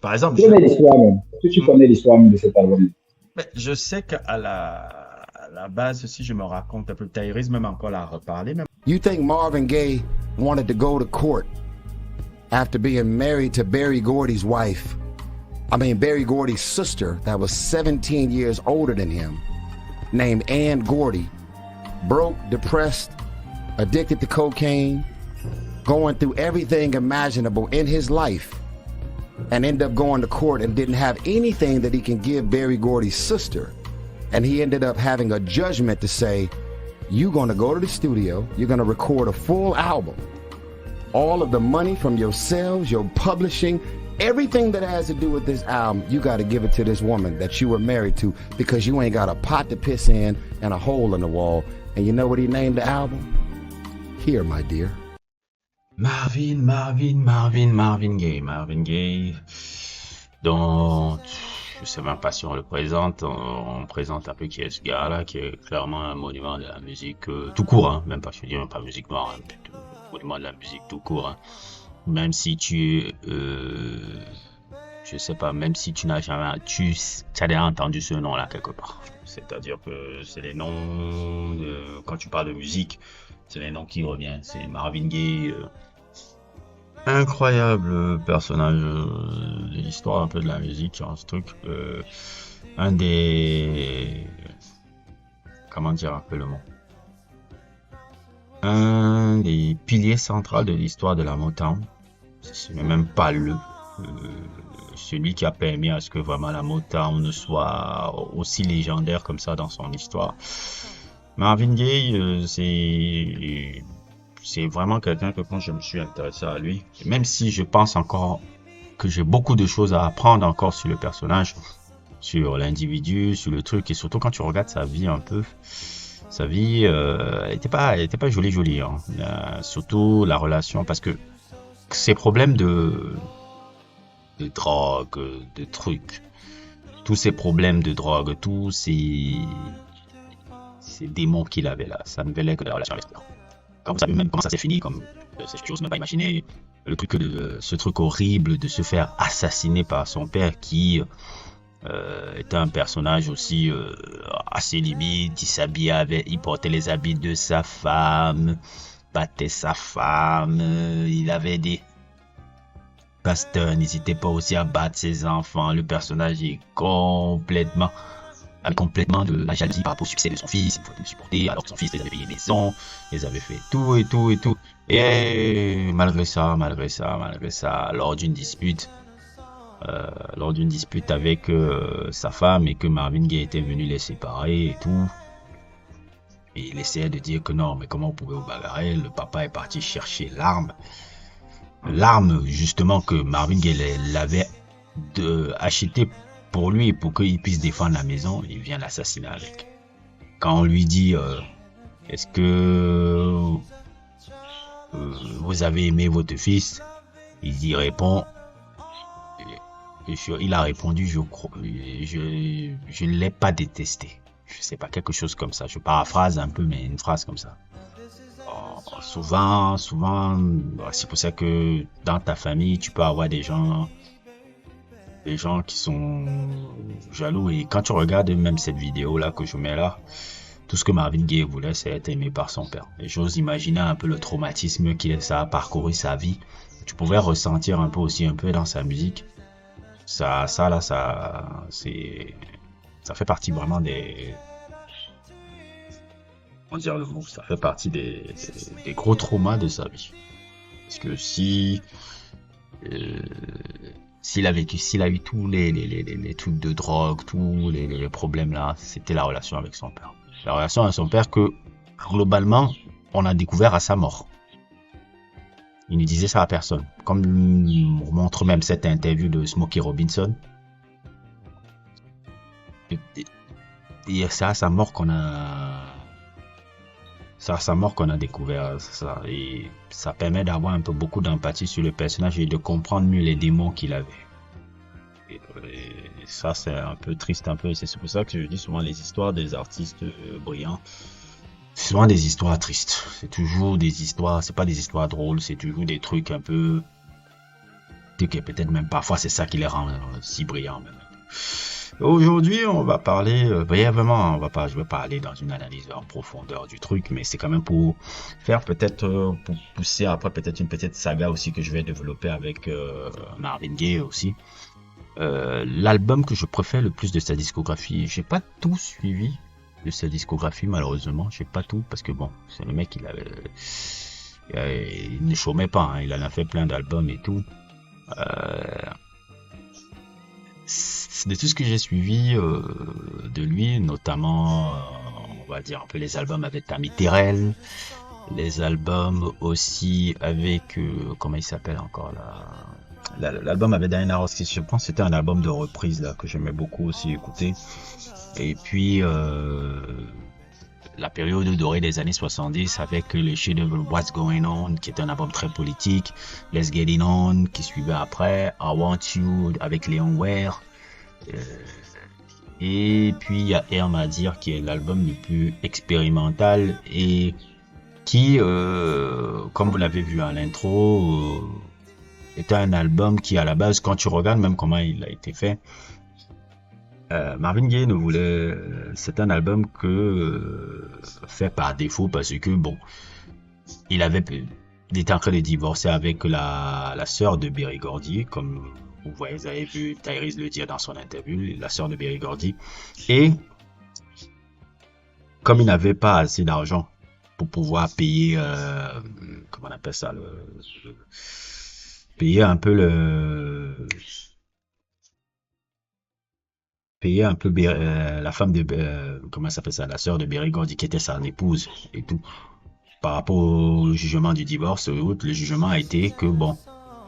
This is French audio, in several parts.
Par exemple, Tu connais l'histoire même. Est-ce que tu connais l'histoire même de cet album? je sais qu'à la base, si je me raconte un peu, Tyrese même encore l'a reparlé, même. You think Marvin Gaye wanted to go to court after being married to Berry Gordy's wife? I mean, Berry Gordy's sister that was 17 years older than him, named Ann Gordy, broke, depressed, addicted to cocaine, going through everything imaginable in his life, and ended up going to court and didn't have anything that he can give Berry Gordy's sister. And he ended up having a judgment to say, you're going to go to the studio, you're going to record a full album. All of the money from your sales, your publishing, everything that has to do with this album, you got to give it to this woman that you were married to, because you ain't got a pot to piss in and a hole in the wall. And you know what he named the album? Here, my dear. Marvin Gaye. Donc, je sais même pas si on le présente. On présente un peu qui est ce gars-là, qui est clairement un monument de la musique tout court, hein. Même pas, je veux dire, même pas musique noire, hein, plutôt monument de la musique tout court, hein. Même si je sais pas, même si tu n'as jamais, tu as déjà entendu ce nom-là quelque part. C'est-à-dire que c'est les noms, quand tu parles de musique, c'est les noms qui reviennent. C'est Marvin Gaye, incroyable personnage de l'histoire un peu de la musique, hein, ce truc. Un des, comment dire un peu le mot, un des piliers centraux de l'histoire de la Motown. Ce n'est même pas celui qui a permis à ce que vraiment la Motown soit aussi légendaire comme ça dans son histoire. Marvin Gaye, c'est vraiment quelqu'un que quand je me suis intéressé à lui, même si je pense encore que j'ai beaucoup de choses à apprendre encore sur le personnage, sur l'individu, sur le truc, et surtout quand tu regardes sa vie un peu, sa vie, elle était pas jolie, hein. Surtout la relation, parce que ces problèmes de drogue, de trucs, tous ces problèmes de drogue, tous ces démons qu'il avait là, ça ne valait que la relation avec lui. Quand vous savez même comment ça s'est fini, comme j'ose même pas imaginer le truc ce truc horrible de se faire assassiner par son père qui était un personnage aussi assez limite. Il portait les habits de sa femme, battait sa femme, il avait des pasteurs, n'hésitait pas aussi à battre ses enfants. Le personnage est complètement de la jalousie par rapport au succès de son fils. Il faut le supporter alors que son fils les avait payé maison, les avait fait tout. Et malgré ça, lors d'une dispute avec sa femme, et que Marvin Gaye était venu les séparer et tout, et il essayait de dire que non, mais comment vous pouvez vous bagarrer. Le papa est parti chercher l'arme justement que Marvin Gaye l'avait acheté pour lui, pour qu'il puisse défendre la maison. Il vient l'assassiner avec. Quand on lui dit est-ce que vous avez aimé votre fils, il répond, il a répondu, je ne l'ai pas détesté. Je sais pas, quelque chose comme ça. Je paraphrase un peu, mais une phrase comme ça. Souvent, c'est pour ça que dans ta famille, tu peux avoir des gens qui sont jaloux. Et quand tu regardes même cette vidéo là que je mets là, tout ce que Marvin Gaye voulait, c'est être aimé par son père. Et j'ose imaginer un peu le traumatisme ça a parcouru sa vie. Tu pouvais ressentir un peu aussi dans sa musique. Ça fait partie vraiment des, on dirait le mot, ça fait partie des gros traumas de sa vie. Parce que s'il a eu tous les trucs de drogue, tous les problèmes là, c'était la relation avec son père. La relation avec son père que, globalement, on a découvert à sa mort. Il ne disait ça à personne. Comme on montre même cette interview de Smokey Robinson. Et c'est à sa mort qu'on a découvert ça. Et ça permet d'avoir un peu beaucoup d'empathie sur le personnage et de comprendre mieux les démons qu'il avait. Et ça, c'est un peu triste, un peu. C'est pour ça que je dis souvent les histoires des artistes brillants. C'est souvent des histoires tristes. C'est toujours des histoires, c'est pas des histoires drôles, c'est toujours des trucs un peu que peut-être même parfois c'est ça qui les rend si brillants. Même. Aujourd'hui, on va parler brièvement, je vais pas aller dans une analyse en profondeur du truc, mais c'est quand même pour faire peut-être, pour pousser après peut-être une petite saga aussi que je vais développer avec Marvin Gaye aussi. L'album que je préfère le plus de sa discographie, j'ai pas tout suivi de sa discographie malheureusement, j'ai pas tout parce que bon, c'est le mec il ne chômait pas, hein, il en a fait plein d'albums et tout. De tout ce que j'ai suivi de lui, notamment, on va dire un peu les albums avec Tammy Terrell, les albums aussi avec, comment il s'appelle encore là, l'album avec Diana Ross, je pense que c'était un album de reprise là que j'aimais beaucoup aussi écouter. Et puis la période dorée des années 70 avec le chef-d'œuvre What's Going On qui est un album très politique, Let's Get It On qui suivait après, I Want You avec Léon Ware, et puis il y a Air Madir qui est l'album le plus expérimental et qui, comme vous l'avez vu à l'intro, est un album qui à la base, quand tu regardes même comment il a été fait, Marvin Gaye c'est un album que fait par défaut parce que bon, il était en train de divorcer avec la sœur de Berry Gordy, comme vous avez vu Tyrese le dire dans son interview, la sœur de Berry Gordy, et comme il n'avait pas assez d'argent pour pouvoir payer, comment on appelle ça, payer un peu la femme de comment ça s'appelle ça, la sœur de Berry Gordy qui était sa épouse et tout. Par rapport au jugement du divorce, le jugement a été que bon,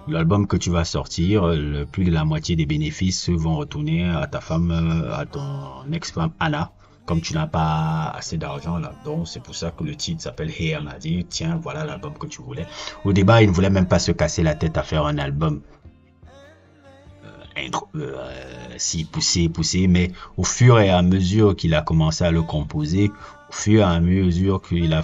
l'album que tu vas sortir, plus de la moitié des bénéfices vont retourner à ta femme, à ton ex-femme Anna, comme tu n'as pas assez d'argent là. Donc c'est pour ça que le titre s'appelle Hey, elle m'a dit tiens, voilà l'album que tu voulais. Au début, il ne voulait même pas se casser la tête à faire un album si poussé, mais au fur et à mesure qu'il a commencé à le composer, au fur et à mesure qu'il a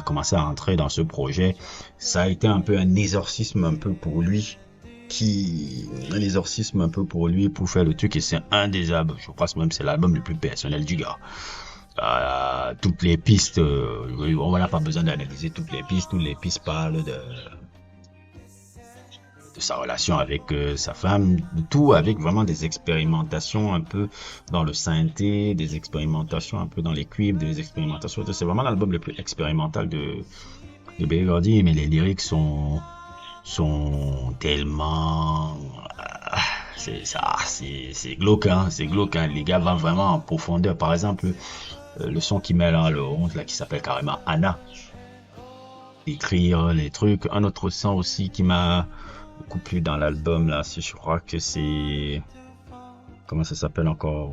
commencé à entrer dans ce projet, ça a été un peu un exorcisme un peu pour lui, pour faire le truc, et c'est un des albums, je crois même c'est l'album le plus personnel du gars. Toutes les pistes, on n'a pas besoin d'analyser toutes les pistes parlent de sa relation avec sa femme, tout avec vraiment des expérimentations un peu dans le synthé, des expérimentations un peu dans les cuivres, des expérimentations. C'est vraiment l'album le plus expérimental de Berry Gordy, mais les lyrics sont tellement c'est glauque, hein, les gars vont vraiment en profondeur. Par exemple, le son qui met là, le 11 là, qui s'appelle carrément Anna, écrire les trucs. Un autre son aussi qui m'a beaucoup plu dans l'album là, je crois que c'est, comment ça s'appelle encore,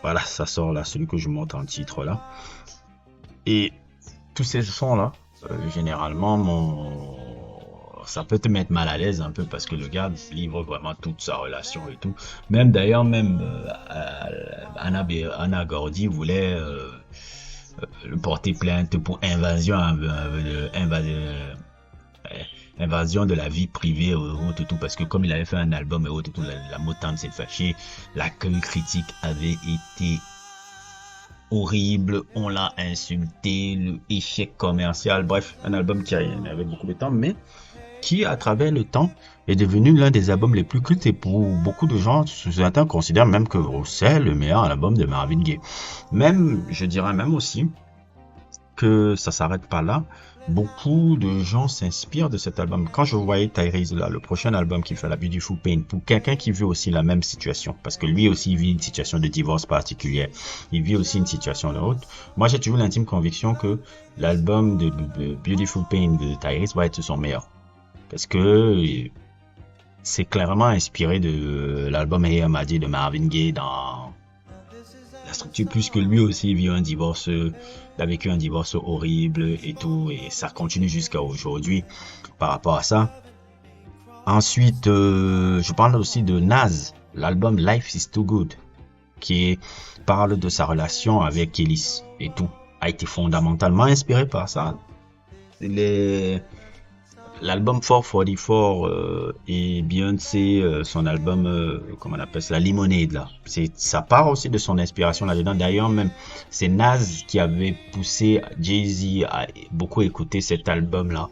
voilà, ça sort là, celui que je monte en titre là. Et tous ces sons là, généralement ça peut te mettre mal à l'aise un peu parce que le gars livre vraiment toute sa relation et tout. Même d'ailleurs, Anna Gordy voulait porter plainte pour invasion de la vie privée et tout, parce que comme il avait fait un album et tout, la Motown s'est fâchée, l'accueil critique avait été horrible, on l'a insulté, le échec commercial, bref, un album qui avait beaucoup de temps, mais qui, à travers le temps, est devenu l'un des albums les plus cultes, et pour beaucoup de gens, certains considèrent même que c'est le meilleur album de Marvin Gaye. Même, je dirais même aussi que ça s'arrête pas là. Beaucoup de gens s'inspirent de cet album. Quand je voyais Tyrese là, le prochain album qui fait, la Beautiful Pain, pour quelqu'un qui vit aussi la même situation, parce que lui aussi vit une situation de divorce particulière, il vit aussi une situation de haute. Moi, j'ai toujours l'intime conviction que l'album de Beautiful Pain de Tyrese va être son meilleur, parce que c'est clairement inspiré de l'album Hey Amadi de Marvin Gaye dans la structure, puisque lui aussi vit un divorce, il a vécu un divorce horrible et tout, et ça continue jusqu'à aujourd'hui par rapport à ça. Ensuite, je parle aussi de Nas, l'album Life is Too Good, qui parle de sa relation avec Kelis et tout, a été fondamentalement inspiré par ça. l'album 444 et Beyoncé, son album, comment on appelle ça, la Lemonade là. Ça part aussi de son inspiration là-dedans. D'ailleurs, même, c'est Nas qui avait poussé Jay-Z à beaucoup écouter cet album-là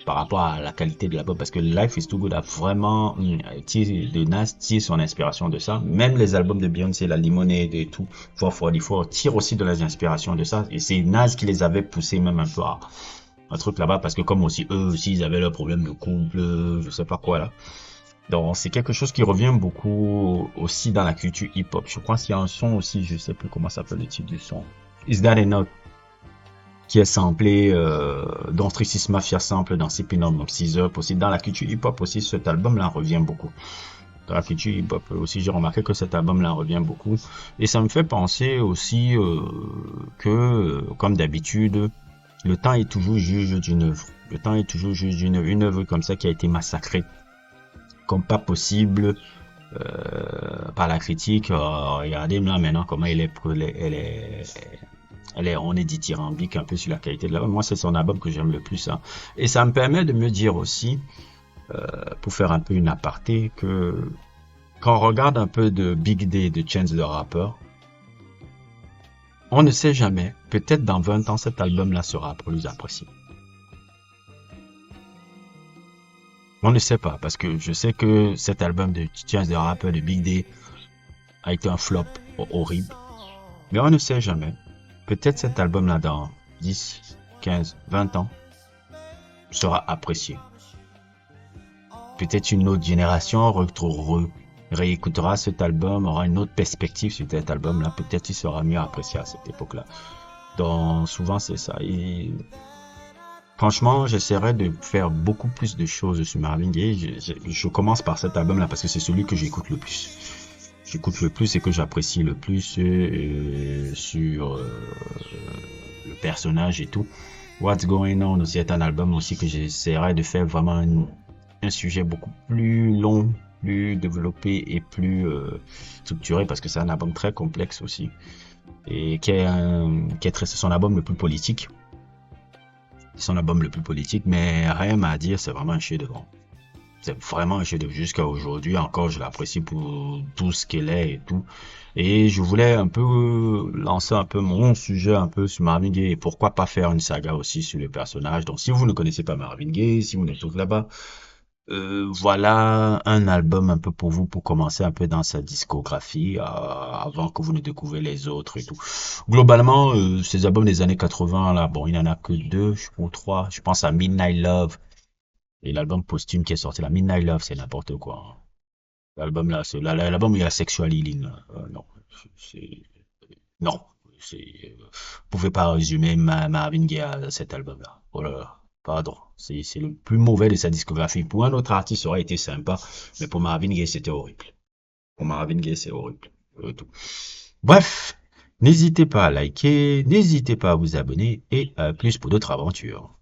par rapport à la qualité de l'album parce que Life is Too Good a vraiment de Nas tire son inspiration de ça. Même les albums de Beyoncé, la Lemonade et tout, 444 tirent aussi de les inspirations de ça. Et c'est Nas qui les avait poussés même un peu à un truc là-bas parce que comme aussi eux aussi ils avaient leurs problèmes de couple, je sais pas quoi là. Donc c'est quelque chose qui revient beaucoup aussi dans la culture hip-hop. Je crois qu'il y a un son aussi, je sais plus comment s'appelle le titre du son. Is That Enough qui est samplé dans Three Six Mafia sample dans Sippin' On, donc 6 Up aussi. Dans la culture hip-hop aussi, cet album-là revient beaucoup. Dans la culture hip-hop aussi, j'ai remarqué que cet album-là revient beaucoup. Et ça me fait penser aussi que, comme d'habitude, le temps est toujours juge d'une œuvre. Le temps est toujours juge d'une œuvre. Une œuvre comme ça qui a été massacrée comme pas possible par la critique. Regardez là maintenant comment on est dithyrambique un peu sur la qualité de l'album. Moi, c'est son album que j'aime le plus. Hein. Et ça me permet de me dire aussi, pour faire un peu une aparté, que quand on regarde un peu de Big Day, de Chance the Rapper, on ne sait jamais. Peut-être dans 20 ans, cet album-là sera plus apprécié. On ne sait pas, parce que je sais que cet album de Chance the Rapper, de Big Day, a été un flop horrible. Mais on ne sait jamais. Peut-être cet album-là, dans 10, 15, 20 ans, sera apprécié. Peut-être une autre génération réécoutera cet album, aura une autre perspective sur cet album-là. Peut-être il sera mieux apprécié à cette époque-là. Donc, souvent, c'est ça. Et franchement, j'essaierai de faire beaucoup plus de choses sur Marvin Gaye. Je commence par cet album-là parce que c'est celui que j'écoute le plus. J'écoute le plus et que j'apprécie le plus sur le personnage et tout. What's Going On aussi est un album aussi que j'essaierai de faire vraiment un sujet beaucoup plus long, plus développé et plus structuré parce que c'est un album très complexe aussi et qui est son album le plus politique. Son album le plus politique, mais rien à dire, c'est vraiment un chef-d'œuvre. C'est vraiment un chef-d'œuvre. Jusqu'à aujourd'hui, encore, je l'apprécie pour tout ce qu'elle est et tout. Et je voulais un peu lancer un peu mon sujet un peu sur Marvin Gaye et pourquoi pas faire une saga aussi sur le personnage. Donc, si vous ne connaissez pas Marvin Gaye, si vous êtes là-bas, voilà un album un peu pour vous pour commencer un peu dans sa discographie avant que vous ne découvrez les autres et tout. Globalement, ces albums des années 80 là, bon, il n'y en a que 2 ou 3. Je pense à Midnight Love et l'album posthume qui est sorti là. Midnight Love, c'est n'importe quoi. L'album là, c'est l'album où il y a Sexual Healing. Non, c'est non, vous pouvez pas résumer Marvin Gaye à cet album là. Oh là là. Pardon, c'est le plus mauvais de sa discographie. Pour un autre artiste, ça aurait été sympa, mais pour Marvin Gaye, c'était horrible. Pour Marvin Gaye, c'est horrible. Tout. Bref, n'hésitez pas à liker, n'hésitez pas à vous abonner et plus pour d'autres aventures.